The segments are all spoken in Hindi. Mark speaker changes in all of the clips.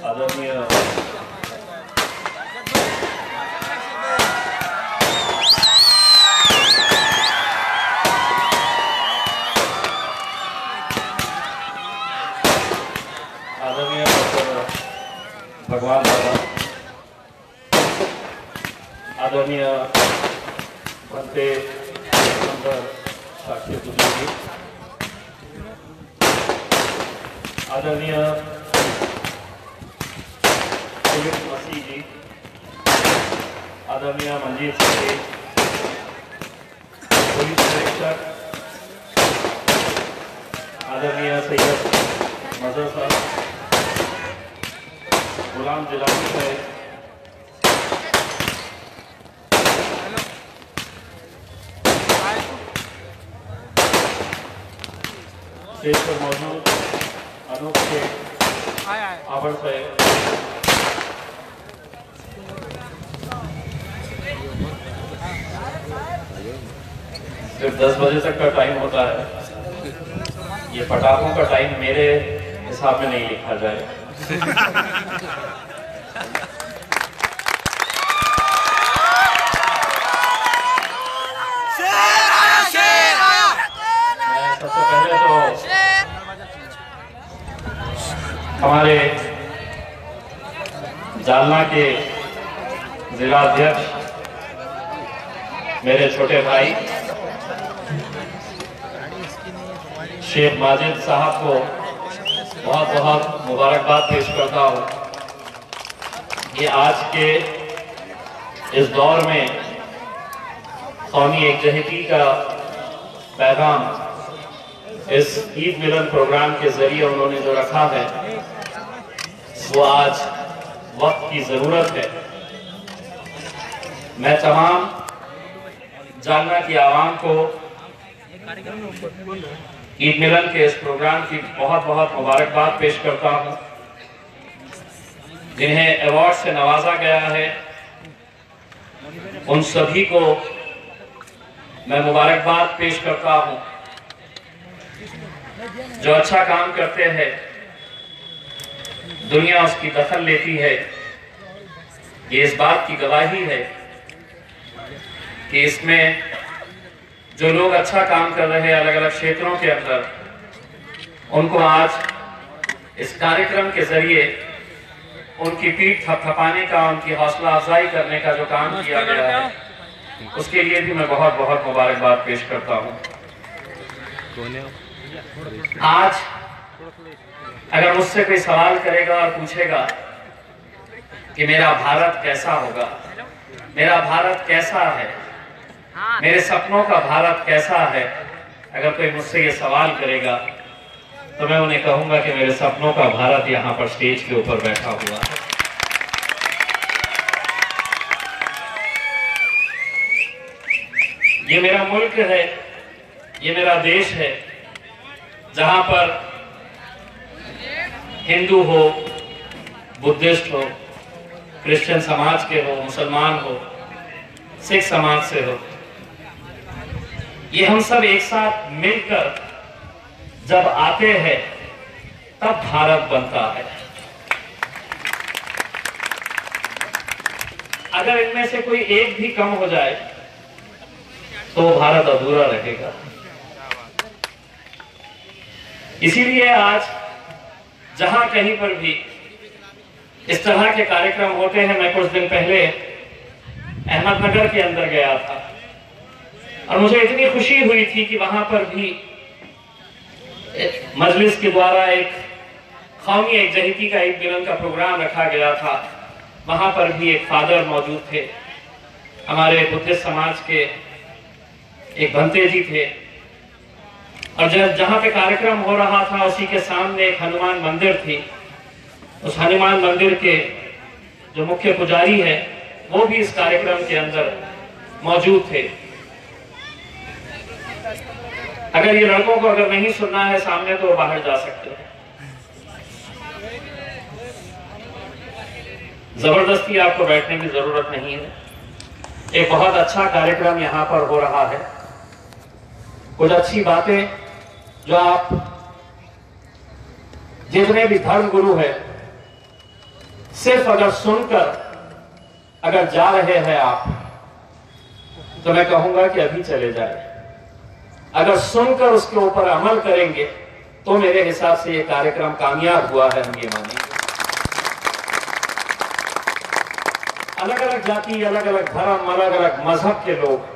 Speaker 1: आदरणीय भगवान दादा, आदरणीय बनते साक्षी दुबे जी, आदरणीय मसीह जी, आदरणीय मंजीत सिंह जी, पुलिस निरीक्षक आदरणीय सैयद मजहर साहब, गुलाम जिलानी साहब, स्टेज पर मौजूद अनूप के आभर साहब, सिर्फ 10 बजे तक का टाइम होता है। ये पटाखों का टाइम मेरे हिसाब में नहीं लिखा जाए। सबसे पहले तो हमारे जालना के जिला अध्यक्ष मेरे छोटे भाई शेख माजिद साहब को बहुत बहुत मुबारकबाद पेश करता हूँ। ये आज के इस दौर में कौमी एकजहती का पैगाम इस ईद मिलन प्रोग्राम के जरिए उन्होंने जो रखा है वो आज वक्त की जरूरत है। मैं तमाम जालना की आवाम को ईद मिलन के इस प्रोग्राम की बहुत बहुत मुबारकबाद पेश करता हूं। जिन्हें अवार्ड से नवाजा गया है उन सभी को मैं मुबारकबाद पेश करता हूं। जो अच्छा काम करते हैं दुनिया उसकी दखल लेती है। ये इस बात की गवाही है कि इसमें जो लोग अच्छा काम कर रहे हैं अलग अलग क्षेत्रों के अंदर, उनको आज इस कार्यक्रम के जरिए उनकी पीठ थपथपाने का, उनकी हौसला अफजाई करने का जो काम किया गया है उसके लिए भी मैं बहुत बहुत मुबारकबाद पेश करता हूं। आज अगर मुझसे कोई सवाल करेगा और पूछेगा कि मेरा भारत कैसा होगा, मेरा भारत कैसा है, मेरे सपनों का भारत कैसा है, अगर कोई मुझसे ये सवाल करेगा तो मैं उन्हें कहूंगा कि मेरे सपनों का भारत यहाँ पर स्टेज के ऊपर बैठा हुआ है। ये मेरा मुल्क है, ये मेरा देश है, जहां पर हिंदू हो, बुद्धिस्ट हो, क्रिश्चियन समाज के हो, मुसलमान हो, सिख समाज से हो, ये हम सब एक साथ मिलकर जब आते हैं तब भारत बनता है। अगर इनमें से कोई एक भी कम हो जाए तो भारत अधूरा रहेगा। इसीलिए आज जहां कहीं पर भी इस तरह के कार्यक्रम होते हैं, मैं कुछ दिन पहले अहमदनगर के अंदर गया था और मुझे इतनी खुशी हुई थी कि वहां पर भी मजलिस के द्वारा एक कौमी एकजहती का ईद मिलन का प्रोग्राम रखा गया था। वहां पर भी एक फादर मौजूद थे, हमारे बुद्धिस्ट समाज के एक भंते जी थे, और जहां पे कार्यक्रम हो रहा था उसी के सामने एक हनुमान मंदिर थी। उस हनुमान मंदिर के जो मुख्य पुजारी है वो भी इस कार्यक्रम के अंदर मौजूद थे। अगर ये लड़कों को अगर नहीं सुनना है सामने तो वो बाहर जा सकते हैं। जबरदस्ती आपको बैठने की जरूरत नहीं है। एक बहुत अच्छा कार्यक्रम यहाँ पर हो रहा है। कुछ अच्छी बातें जो आप जितने भी धर्म गुरु हैं, सिर्फ अगर सुनकर अगर जा रहे हैं आप, तो मैं कहूंगा कि अभी चले जाए। अगर सुनकर उसके ऊपर अमल करेंगे तो मेरे हिसाब से ये कार्यक्रम कामयाब हुआ है, हम ये मानेंगे। अलग अलग जाति, अलग अलग धर्म, अलग अलग मजहब के लोग,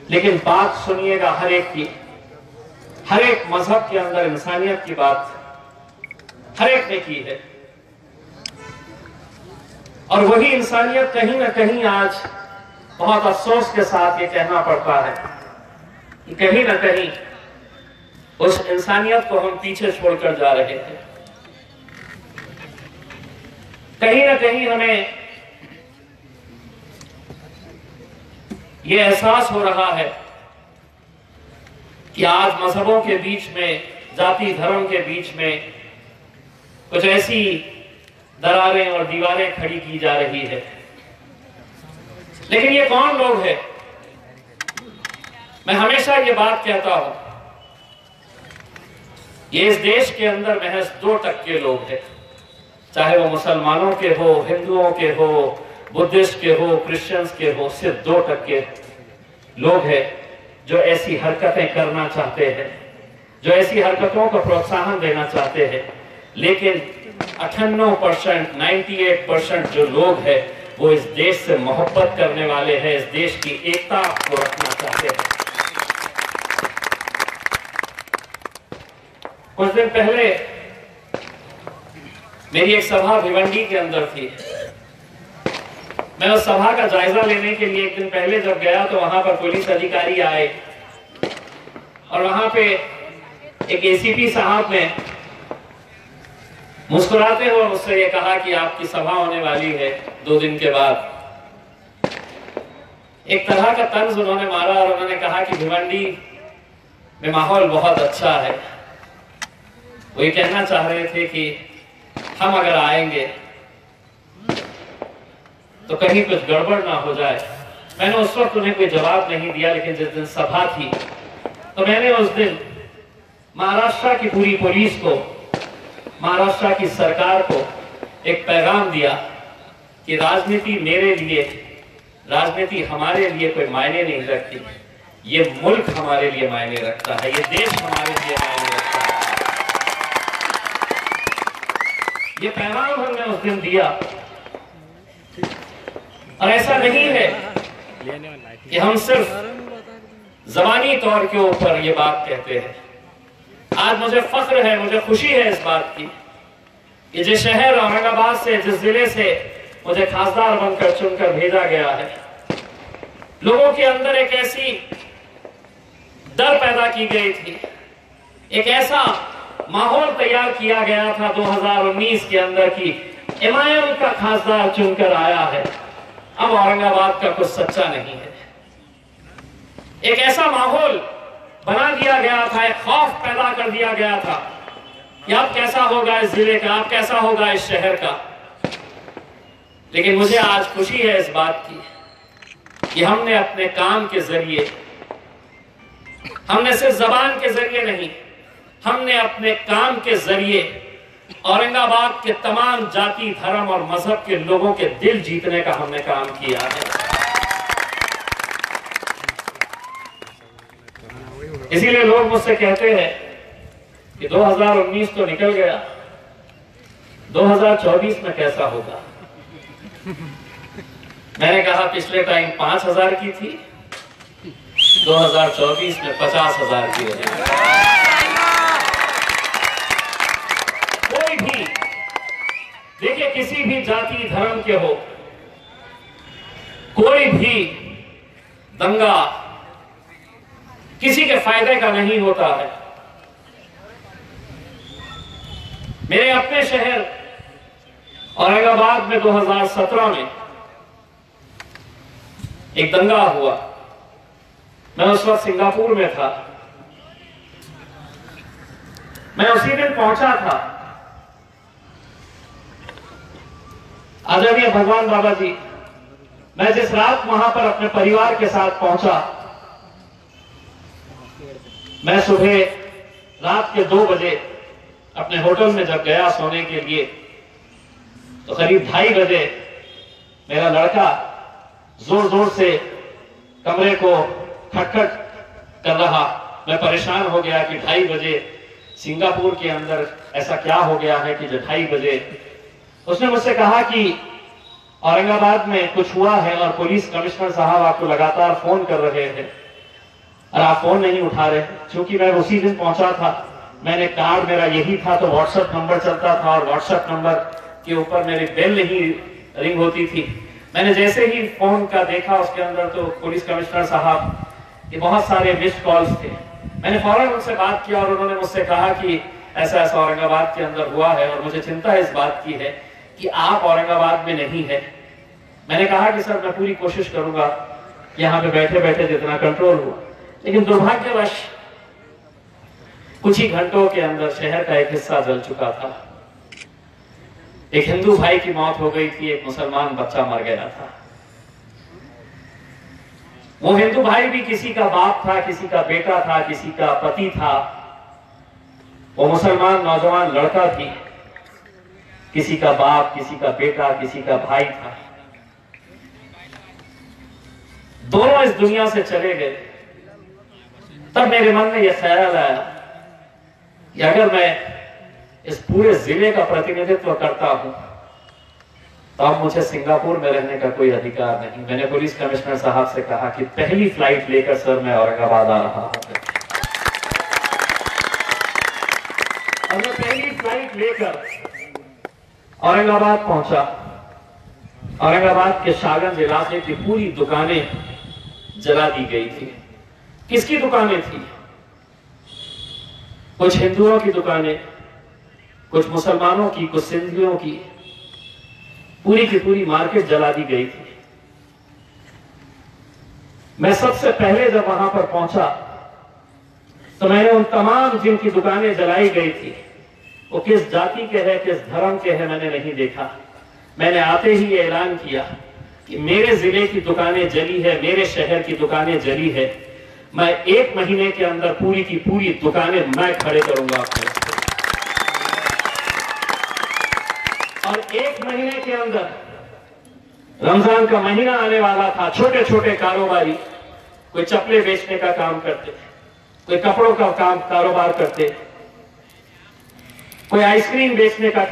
Speaker 1: लेकिन बात सुनिएगा हर एक की। हर एक मजहब के अंदर इंसानियत की बात हर एक ने की है, और वही इंसानियत कहीं ना कहीं आज बहुत अफसोस के साथ ये कहना पड़ता है कि कहीं ना कहीं उस इंसानियत को हम पीछे छोड़कर जा रहे थे। कहीं ना कहीं हमें ये एहसास हो रहा है कि आज मजहबों के बीच में, जाति धर्म के बीच में कुछ ऐसी दरारें और दीवारें खड़ी की जा रही है। लेकिन ये कौन लोग हैं? मैं हमेशा ये बात कहता हूं, ये इस देश के अंदर महज 2% लोग हैं, चाहे वो मुसलमानों के हो, हिंदुओं के हो, बुद्धिस्ट के हो, क्रिश्चियंस के हो। सिर्फ 2% लोग हैं जो ऐसी हरकतें करना चाहते हैं, जो ऐसी हरकतों को प्रोत्साहन देना चाहते हैं। लेकिन 98%, 98% जो लोग हैं वो इस देश से मोहब्बत करने वाले हैं, इस देश की एकता को रखना चाहते हैं। कुछ दिन पहले मेरी एक सभा भिवंडी के अंदर थी। मैं उस सभा का जायजा लेने के लिए एक दिन पहले जब गया तो वहां पर पुलिस अधिकारी आए और वहां पे एक एसीपी साहब ने मुस्कुराते हुए मुझसे ये कहा कि आपकी सभा होने वाली है 2 दिन के बाद। एक तरह का तंज उन्होंने मारा और उन्होंने कहा कि भिवंडी में माहौल बहुत अच्छा है। वो ये कहना चाह रहे थे कि हम अगर आएंगे तो कहीं कुछ गड़बड़ ना हो जाए। मैंने उस वक्त उन्हें कोई जवाब नहीं दिया, लेकिन जिस दिन सभा थी तो मैंने उस दिन महाराष्ट्र की पूरी पुलिस को, महाराष्ट्र की सरकार को एक पैगाम दिया कि राजनीति मेरे लिए, राजनीति हमारे लिए कोई मायने नहीं रखती। ये मुल्क हमारे लिए मायने रखता है, ये देश हमारे लिए मायने रखता है। ये पैगाम हमने उस दिन दिया। और ऐसा नहीं है कि हम सिर्फ जबानी तौर के ऊपर ये बात कहते हैं। आज मुझे फख्र है, मुझे खुशी है इस बात की कि जिस शहर औरंगाबाद से, जिस जिले से मुझे खासदार बनकर चुनकर भेजा गया है, लोगों के अंदर एक ऐसी डर पैदा की गई थी, एक ऐसा माहौल तैयार किया गया था 2019 के अंदर की एमआईएम का खासदार चुनकर आया है, अब औरंगाबाद का कुछ सच्चा नहीं है। एक ऐसा माहौल बना दिया गया था, एक खौफ पैदा कर दिया गया था कि अब कैसा होगा इस जिले का, अब कैसा होगा इस शहर का। लेकिन मुझे आज खुशी है इस बात की कि हमने अपने काम के जरिए, हमने सिर्फ जबान के जरिए नहीं, हमने अपने काम के जरिए औरंगाबाद के तमाम जाति, धर्म और मजहब के लोगों के दिल जीतने का हमने काम किया है। इसीलिए लोग मुझसे कहते हैं कि 2019 तो निकल गया, 2024 में कैसा होगा। मैंने कहा पिछले टाइम 5,000 की थी, 2024 में 50,000 की हो जाएगी। कोई भी देखिए, किसी भी जाति धर्म के हो, कोई भी दंगा किसी के फायदे का नहीं होता है। मेरे अपने शहर औरंगाबाद में 2017 में एक दंगा हुआ। मैं उस वक्त सिंगापुर में था। मैं उसी दिन पहुंचा था। आदरणीय भगवान बाबा जी, मैं जिस रात वहां पर अपने परिवार के साथ पहुंचा, मैं सुबह रात के 2 बजे अपने होटल में जब गया सोने के लिए तो करीब 2:30 बजे मेरा लड़का जोर जोर से कमरे को खटखट कर रहा। मैं परेशान हो गया कि 2:30 बजे सिंगापुर के अंदर ऐसा क्या हो गया है कि जो 2:30 बजे। उसने मुझसे कहा कि औरंगाबाद में कुछ हुआ है और पुलिस कमिश्नर साहब आपको लगातार फोन कर रहे हैं और आप फोन नहीं उठा रहे। क्योंकि मैं उसी दिन पहुंचा था, मैंने कार्ड मेरा यही था, तो व्हाट्सएप नंबर चलता था और व्हाट्सएप नंबर के ऊपर मेरी बेल नहीं रिंग होती थी। मैंने जैसे ही फोन का देखा उसके अंदर तो पुलिस कमिश्नर साहब के बहुत सारे मिस्ड कॉल्स थे। मैंने फौरन उनसे बात किया और उन्होंने मुझसे कहा कि ऐसा ऐसा औरंगाबाद के अंदर हुआ है और मुझे चिंता इस बात की है कि आप औरंगाबाद में नहीं है। मैंने कहा कि सर मैं पूरी कोशिश करूंगा यहाँ पे बैठे बैठे जितना कंट्रोल हुआ, लेकिन दुर्भाग्यवश कुछ ही घंटों के अंदर शहर का एक हिस्सा जल चुका था। एक हिंदू भाई की मौत हो गई थी, एक मुसलमान बच्चा मर गया था। वो हिंदू भाई भी किसी का बाप था, किसी का बेटा था, किसी का पति था। वो मुसलमान नौजवान लड़का थी, किसी का बाप, किसी का बेटा, किसी का भाई था। दोनों इस दुनिया से चले गए। तब मेरे मन में यह ख्याल आया कि अगर मैं इस पूरे जिले का प्रतिनिधित्व करता हूं तो अब मुझे सिंगापुर में रहने का कोई अधिकार नहीं। मैंने पुलिस कमिश्नर साहब से कहा कि पहली फ्लाइट लेकर सर मैं औरंगाबाद आ रहा हूं। और मैं पहली फ्लाइट लेकर औरंगाबाद पहुंचा। औरंगाबाद के शाहगंज इलाके की पूरी दुकानें जला दी गई थी। किसकी दुकानें थी? कुछ हिंदुओं की दुकानें, कुछ मुसलमानों की, कुछ सिंधियों की। पूरी की पूरी मार्केट जला दी गई थी। मैं सबसे पहले जब वहां पर पहुंचा तो मैंने उन तमाम जिनकी दुकानें जलाई गई थी, वो किस जाति के हैं, किस धर्म के हैं, मैंने नहीं देखा। मैंने आते ही ये ऐलान किया कि मेरे जिले की दुकानें जली है, मेरे शहर की दुकानें जली है। मैं 1 महीने के अंदर पूरी की पूरी दुकानें मैं खड़े करूंगा आपको। और 1 महीने के अंदर रमजान का महीना आने वाला था। छोटे छोटे कारोबारी, कोई चप्पलें बेचने का काम करते, कोई कपड़ों का काम कारोबार करते, कोई आइसक्रीम बेचने का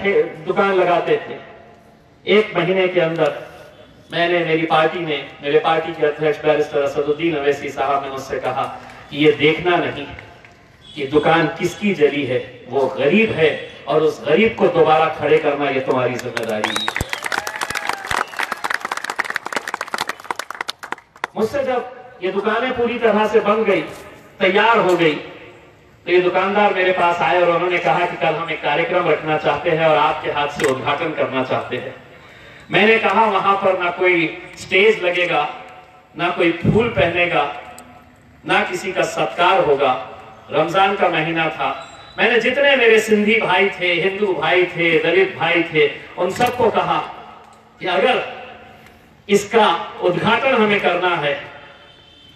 Speaker 1: दुकान लगाते थे। 1 महीने के अंदर मैंने, मेरी पार्टी ने, मेरे पार्टी के अध्यक्ष बैरिस्टर असदुद्दीन अवैसी साहब ने मुझसे कहा कि ये देखना नहीं कि दुकान किसकी जली है, वो गरीब है और उस गरीब को दोबारा खड़े करना ये तुम्हारी जिम्मेदारी है। मुझसे जब ये दुकानें पूरी तरह से बन गई, तैयार हो गई, तो ये दुकानदार मेरे पास आए और उन्होंने कहा कि कल हम एक कार्यक्रम रखना चाहते हैं और आपके हाथ से उद्घाटन करना चाहते हैं। मैंने कहा वहां पर ना कोई स्टेज लगेगा, ना कोई फूल पहनेगा, ना किसी का सत्कार होगा। रमजान का महीना था। मैंने जितने मेरे सिंधी भाई थे, हिंदू भाई थे, दलित भाई थे, उन सबको कहा कि अगर इसका उद्घाटन हमें करना है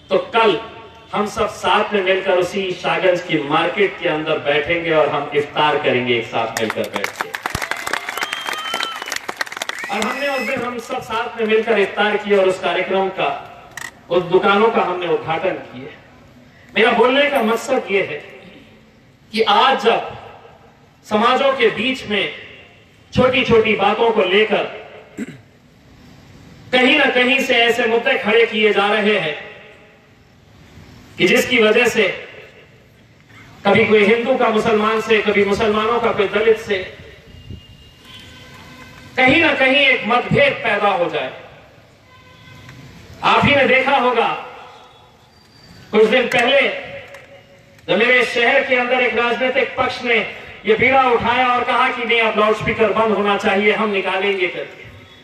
Speaker 1: तो कल हम सब साथ में मिलकर उसी शाहगंज की मार्केट के अंदर बैठेंगे और हम इफ्तार करेंगे एक साथ मिलकर बैठ के। और हमने उस दिन हम सब साथ में मिलकर इफ्तार किया और उस कार्यक्रम का, उस दुकानों का हमने उद्घाटन किए। मेरा बोलने का मकसद यह है कि आज जब समाजों के बीच में छोटी छोटी बातों को लेकर कहीं ना कहीं से ऐसे मुद्दे खड़े किए जा रहे हैं कि जिसकी वजह से कभी कोई हिंदू का मुसलमान से, कभी मुसलमानों का कोई दलित से कहीं ना कहीं एक मतभेद पैदा हो जाए। आप ही ने देखा होगा कुछ दिन पहले जब मेरे शहर के अंदर एक राजनीतिक पक्ष ने यह बीड़ा उठाया और कहा कि नहीं अब लाउड स्पीकर बंद होना चाहिए, हम निकालेंगे करके।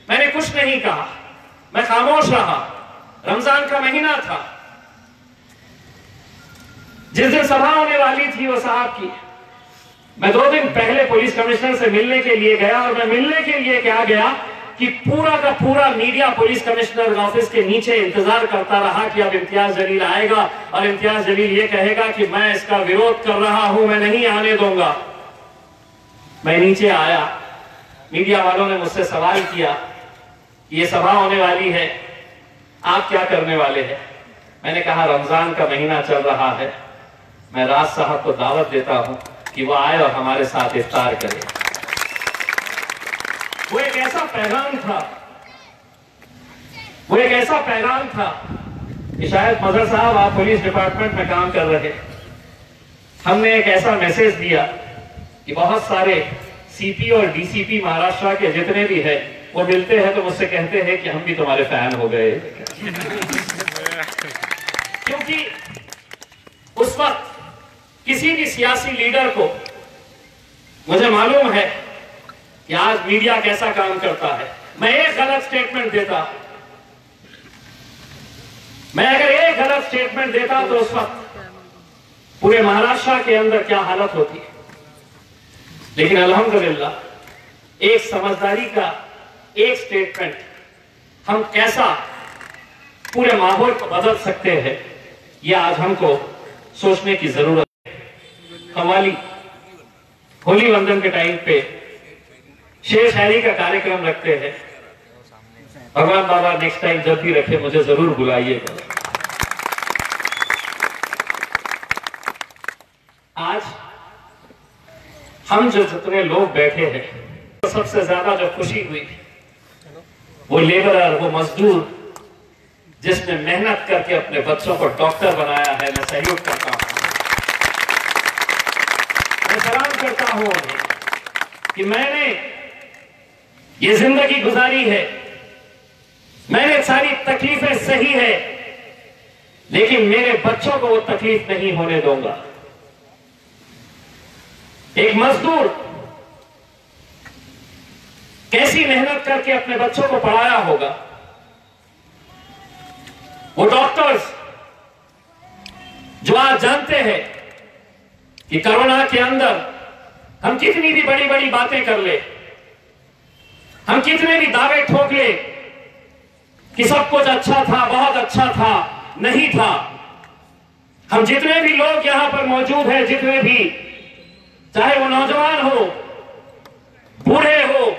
Speaker 1: मैंने कुछ नहीं कहा, मैं खामोश रहा। रमजान का महीना था। जिस दिन सभा होने वाली थी वो साहब की, मैं 2 दिन पहले पुलिस कमिश्नर से मिलने के लिए गया और मैं मिलने के लिए क्या गया कि पूरा का पूरा मीडिया पुलिस कमिश्नर ऑफिस के नीचे इंतजार करता रहा कि अब इम्तियाज जलील आएगा और इम्तियाज जलील ये कहेगा कि मैं इसका विरोध कर रहा हूं, मैं नहीं आने दूंगा। मैं नीचे आया, मीडिया वालों ने मुझसे सवाल किया, ये सभा होने वाली है, आप क्या करने वाले हैं? मैंने कहा रमजान का महीना चल रहा है, मैं राज साहब को दावत देता हूं कि वो आए और हमारे साथ इफ्तार करें। वो एक ऐसा पैगाम था, वो एक ऐसा पैगाम था कि शायद मजहर साहब आप पुलिस डिपार्टमेंट में काम कर रहे, हमने एक ऐसा मैसेज दिया कि बहुत सारे सीपी और डीसीपी महाराष्ट्र के जितने भी है वो मिलते हैं तो मुझसे कहते हैं कि हम भी तुम्हारे फैन हो गए। क्योंकि उस वक्त किसी भी सियासी लीडर को, मुझे मालूम है कि आज मीडिया कैसा काम करता है, मैं एक गलत स्टेटमेंट देता, मैं अगर एक गलत स्टेटमेंट देता तो उस वक्त पूरे महाराष्ट्र के अंदर क्या हालत होती। लेकिन अल्हम्दुलिल्लाह एक समझदारी का एक स्टेटमेंट हम कैसा पूरे माहौल को बदल सकते हैं, यह आज हमको सोचने की जरूरत है। कव्वाली होली वंदन के टाइम पे शेर शायरी का कार्यक्रम रखते हैं, भगवान बाबा नेक्स्ट टाइम जब भी रखे मुझे जरूर बुलाइएगा। आज हम जो जितने लोग बैठे हैं, तो सबसे ज्यादा जो खुशी हुई वो लेबरर, वो मजदूर जिसने मेहनत करके अपने बच्चों को डॉक्टर बनाया है, मैं सैल्यूट करता हूं, मैं सलाम करता हूं कि मैंने ये जिंदगी गुजारी है, मैंने सारी तकलीफें सही है, लेकिन मेरे बच्चों को वो तकलीफ नहीं होने दूंगा। एक मजदूर कैसी मेहनत करके अपने बच्चों को पढ़ाया होगा, वो डॉक्टर्स जो आज जानते हैं कि कोरोना के अंदर हम कितनी भी बड़ी बड़ी बातें कर ले, हम कितने भी दावे ठोक ले कि सब कुछ अच्छा था, बहुत अच्छा था, नहीं था। हम जितने भी लोग यहां पर मौजूद हैं, जितने भी, चाहे वो नौजवान हो, बूढ़े हो,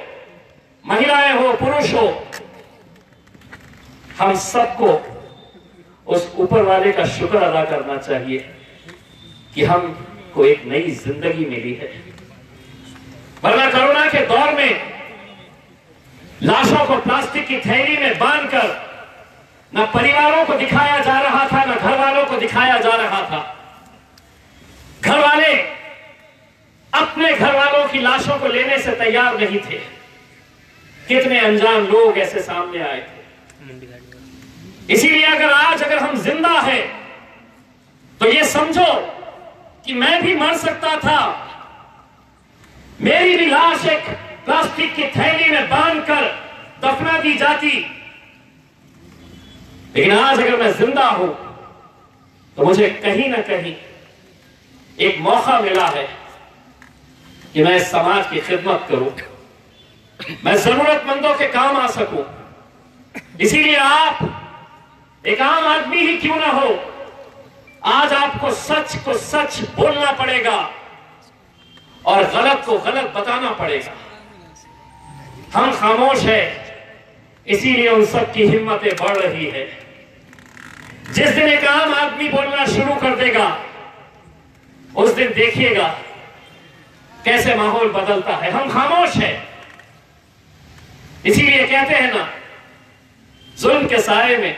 Speaker 1: महिलाएं हो, पुरुष हो, हम सबको उस ऊपर वाले का शुक्र अदा करना चाहिए कि हमको एक नई जिंदगी मिली है। वरना कोरोना के दौर में लाशों को प्लास्टिक की थैली में बांधकर न परिवारों को दिखाया जा रहा था, न घर वालों को दिखाया जा रहा था। घर वाले अपने घर वालों की लाशों को लेने से तैयार नहीं थे। कितने अनजान लोग ऐसे सामने आए थे। इसीलिए अगर हम जिंदा हैं तो ये समझो कि मैं भी मर सकता था, मेरी भी लाश एक प्लास्टिक की थैली में बांधकर दफना दी जाती, लेकिन आज अगर मैं जिंदा हूं तो मुझे कहीं ना कहीं एक मौका मिला है कि मैं समाज की खिदमत करूं, मैं जरूरतमंदों के काम आ सकूं। इसीलिए आप एक आम आदमी ही क्यों ना हो, आज आपको सच को सच बोलना पड़ेगा और गलत को गलत बताना पड़ेगा। हम खामोश हैं, इसीलिए उन सब की हिम्मतें बढ़ रही है। जिस दिन एक आम आदमी बोलना शुरू कर देगा, उस दिन देखिएगा कैसे माहौल बदलता है। हम खामोश हैं, इसीलिए कहते हैं ना, जुल्म के साए में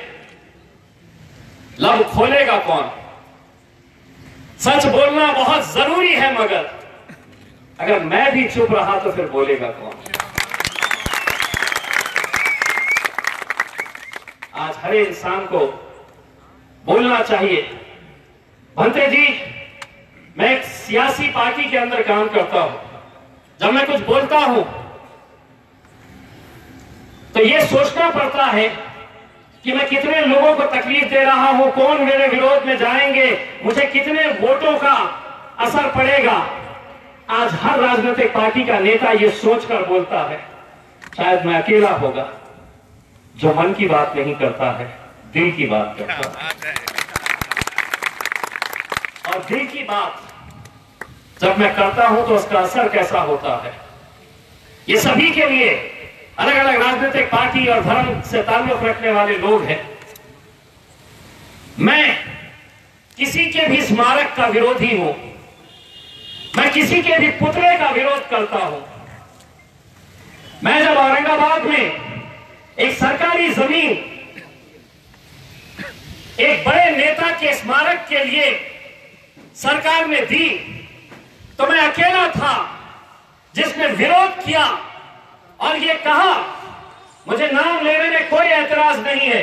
Speaker 1: लब खोलेगा कौन। सच बोलना बहुत जरूरी है, मगर अगर मैं भी चुप रहा तो फिर बोलेगा कौन। आज हर इंसान को बोलना चाहिए। भंते जी, मैं एक सियासी पार्टी के अंदर काम करता हूं। जब मैं कुछ बोलता हूं तो यह सोचना पड़ता है कि मैं कितने लोगों को तकलीफ दे रहा हूं, कौन मेरे विरोध में जाएंगे, मुझे कितने वोटों का असर पड़ेगा। आज हर राजनीतिक पार्टी का नेता यह सोचकर बोलता है। शायद मैं अकेला होगा जो मन की बात नहीं करता है, दिल की बात करता है। और दिल की बात जब मैं करता हूं तो उसका असर कैसा होता है। ये सभी के लिए अलग अलग राजनीतिक पार्टी और धर्म से ताल्लुक रखने वाले लोग हैं। मैं किसी के भी स्मारक का विरोधी हूं, मैं किसी के भी पुतले का विरोध करता हूं। मैं जब औरंगाबाद में एक सरकारी जमीन एक बड़े नेता के स्मारक के लिए सरकार ने दी, तो मैं अकेला था जिसने विरोध किया और ये कहा, मुझे नाम लेने में कोई एतराज नहीं है,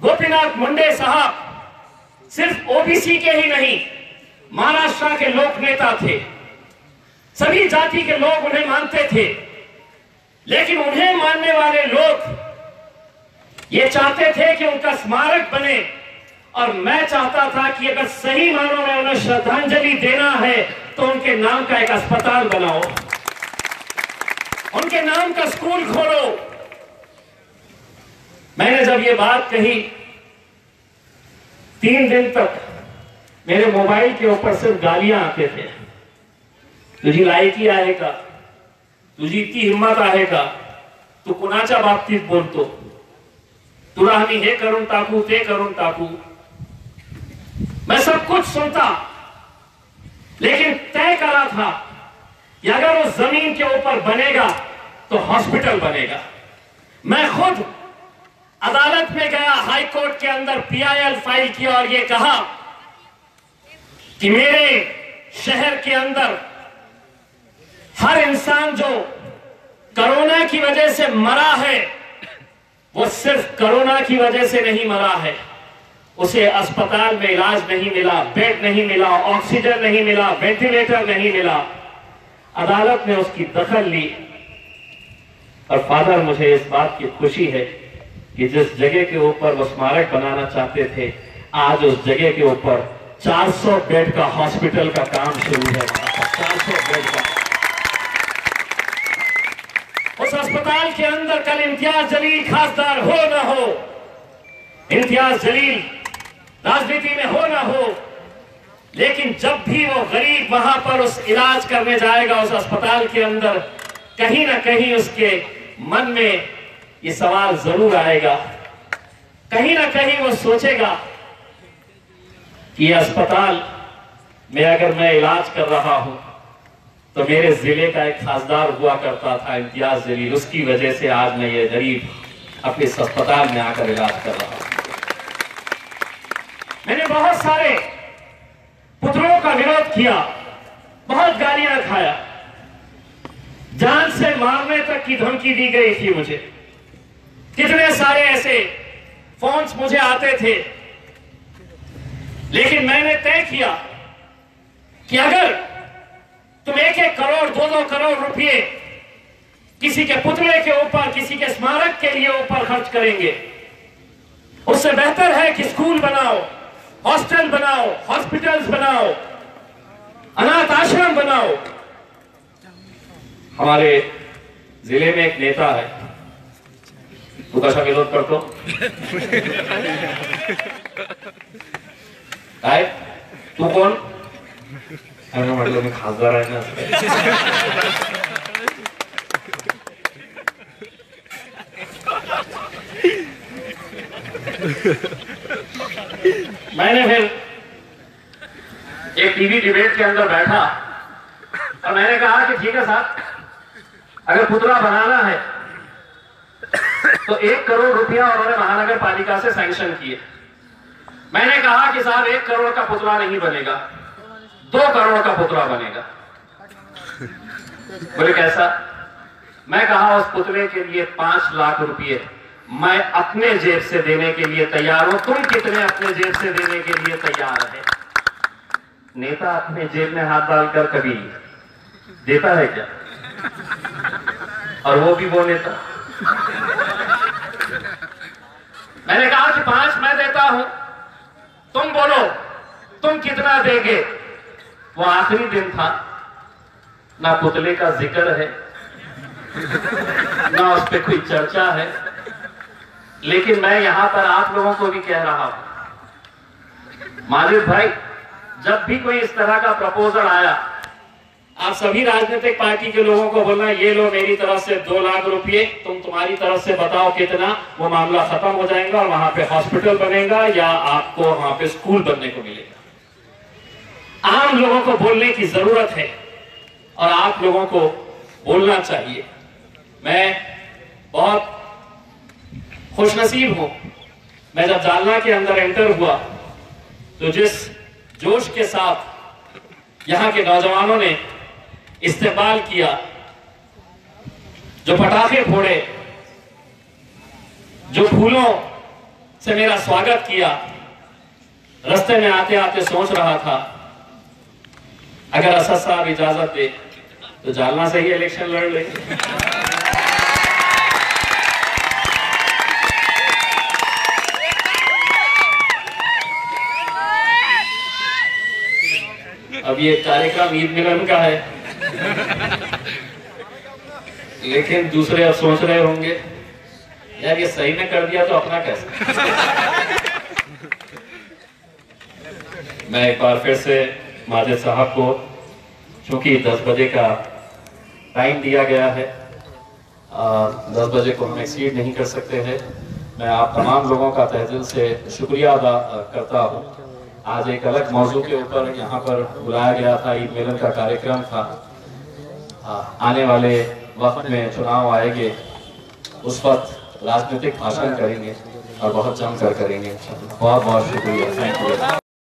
Speaker 1: गोपीनाथ मुंडे साहब सिर्फ ओबीसी के ही नहीं, महाराष्ट्र के लोक नेता थे, सभी जाति के लोग उन्हें मानते थे, लेकिन उन्हें मानने वाले लोग ये चाहते थे कि उनका स्मारक बने, और मैं चाहता था कि अगर सही मानों में उन्हें श्रद्धांजलि देना है तो उनके नाम का एक अस्पताल बनाओ, उनके नाम का स्कूल खोलो। मैंने जब ये बात कही, 3 दिन तक मेरे मोबाइल के ऊपर सिर्फ गालियां आते थे। तुझी लायकी आहे का, तुझी इतनी हिम्मत आहे का, तू कुणाच्या बाबतीत बोलतो, तुला आम्ही हे करून टाकू ते करून टाकू। मैं सब कुछ सुनता, लेकिन तय करा था कि अगर उस जमीन के ऊपर बनेगा तो हॉस्पिटल बनेगा। मैं खुद अदालत में गया, हाई कोर्ट के अंदर PIL फाइल किया और ये कहा कि मेरे शहर के अंदर हर इंसान जो कोरोना की वजह से मरा है, वो सिर्फ कोरोना की वजह से नहीं मरा है, उसे अस्पताल में इलाज नहीं मिला, बेड नहीं मिला, ऑक्सीजन नहीं मिला, वेंटिलेटर नहीं मिला। अदालत ने उसकी दखल ली और फादर, मुझे इस बात की खुशी है कि जिस जगह के ऊपर वो स्मारक बनाना चाहते थे, आज उस जगह के ऊपर 400 बेड का हॉस्पिटल का काम शुरू है। 400 बेड का उस अस्पताल के अंदर कल इम्तियाज जलील खासदार हो ना हो, इम्तियाज जलील राजनीति में हो ना हो, लेकिन जब भी वो गरीब वहां पर उस इलाज करने जाएगा उस अस्पताल के अंदर, कहीं ना कहीं उसके मन में ये सवाल जरूर आएगा, कहीं ना कहीं वो सोचेगा कि ये अस्पताल में अगर मैं इलाज कर रहा हूं तो मेरे जिले का एक खासदार हुआ करता था इम्तियाज जलील, उसकी वजह से आज मैं ये गरीब अपने इस अस्पताल में आकर इलाज कर रहा हूं। मैंने बहुत सारे पुतलों का विरोध किया, बहुत गालियां खाया, जान से मारने तक की धमकी दी गई थी मुझे। कितने सारे ऐसे फोन्स मुझे आते थे, लेकिन मैंने तय किया कि अगर तुम 1-1 करोड़ 2-2 करोड़ रुपए किसी के पुतले के ऊपर, किसी के स्मारक के लिए ऊपर खर्च करेंगे, उससे बेहतर है कि स्कूल बनाओ, हॉस्टल बनाओ, हॉस्पिटल्स बनाओ, अनाथ आश्रम बनाओ। हमारे जिले में एक नेता है, तू कशा विरोध करतो काय, तू कोण? अरे म्हटलं मी खासदार आहे ना। मैंने फिर एक टीवी डिबेट के अंदर बैठा और मैंने कहा कि ठीक है साहब, अगर पुतला बनाना है तो 1 करोड़ रुपया उन्होंने महानगर पालिका से सैंक्शन किए। मैंने कहा कि साहब 1 करोड़ का पुतला नहीं बनेगा, 2 करोड़ का पुतला बनेगा। बोले कैसा? मैं कहा उस पुतले के लिए 5 लाख रुपए मैं अपने जेब से देने के लिए तैयार हूं, तुम कितने अपने जेब से देने के लिए तैयार है? नेता अपने जेब में हाथ डालकर कभी देता है क्या? और वो भी वो नेता। मैंने कहा कि 5 मैं देता हूं, तुम बोलो तुम कितना देंगे। वो आखिरी दिन था, ना पुतले का जिक्र है, ना उस पर कोई चर्चा है, लेकिन मैं यहां पर आप लोगों को भी कह रहा हूं, माजिद भाई, जब भी कोई इस तरह का प्रपोजल आया आप सभी राजनीतिक पार्टी के लोगों को बोलना, ये लो मेरी तरफ से 2 लाख रुपए, तुम तुम्हारी तरफ से बताओ कितना, वो मामला खत्म हो जाएगा और वहां पे हॉस्पिटल बनेगा या आपको वहां पे स्कूल बनने को मिलेगा। आम लोगों को बोलने की जरूरत है और आप लोगों को बोलना चाहिए। मैं बहुत खुशनसीब हूं, मैं जब जालना के अंदर एंटर हुआ तो जिस जोश के साथ यहां के नौजवानों ने इस्तेमाल किया, जो पटाखे फोड़े, जो फूलों से मेरा स्वागत किया, रास्ते में आते आते सोच रहा था अगर असद साहब इजाजत दे तो जालना से ही इलेक्शन लड़ लेंगे। अब ये कार्यक्रम ईद मिलन का है, लेकिन दूसरे अब सोच रहे होंगे यार ये सही में कर दिया तो अपना कैसे। मैं एक बार फिर से माजिद साहब को, चूंकि 10 बजे का टाइम दिया गया है, 10 बजे को हम एक्सीड नहीं कर सकते हैं, मैं आप तमाम लोगों का तहे दिल से शुक्रिया अदा करता हूँ। आज एक अलग मौजू के ऊपर यहाँ पर बुलाया गया था, ईद मिलन का कार्यक्रम था। आने वाले वक्त में चुनाव आएंगे, उस वक्त राजनीतिक भाषण करेंगे और बहुत जमकर करेंगे। बहुत बहुत शुक्रिया, थैंक यू।